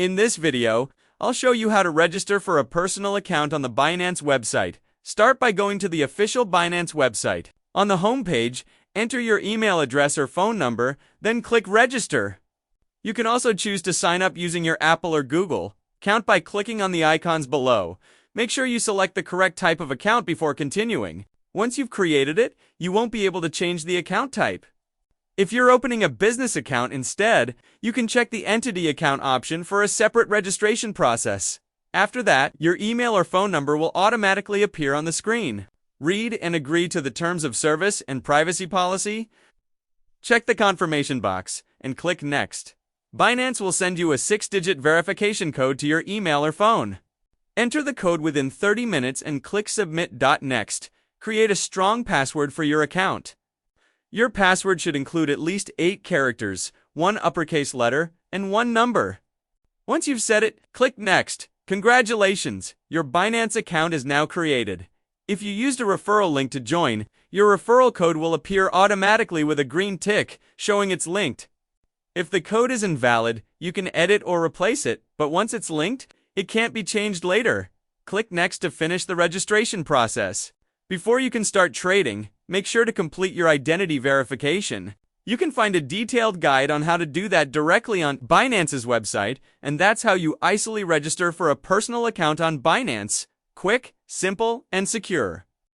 In this video, I'll show you how to register for a personal account on the Binance website. Start by going to the official Binance website. On the home page, enter your email address or phone number, then click Register. You can also choose to sign up using your Apple or Google account by clicking on the icons below. Make sure you select the correct type of account before continuing. Once you've created it, you won't be able to change the account type. If you're opening a business account instead, you can check the entity account option for a separate registration process. After that, your email or phone number will automatically appear on the screen. Read and agree to the terms of service and privacy policy. Check the confirmation box and click Next. Binance will send you a 6-digit verification code to your email or phone. Enter the code within 30 minutes and click Submit. Next, create a strong password for your account. Your password should include at least 8 characters, 1 uppercase letter, and 1 number. Once you've set it, click Next. Congratulations, your Binance account is now created. If you used a referral link to join, your referral code will appear automatically with a green tick showing it's linked. If the code is invalid, you can edit or replace it, but once it's linked, it can't be changed later. Click Next to finish the registration process. Before you can start trading, make sure to complete your identity verification. You can find a detailed guide on how to do that directly on Binance's website, and that's how you easily register for a personal account on Binance. Quick, simple, and secure.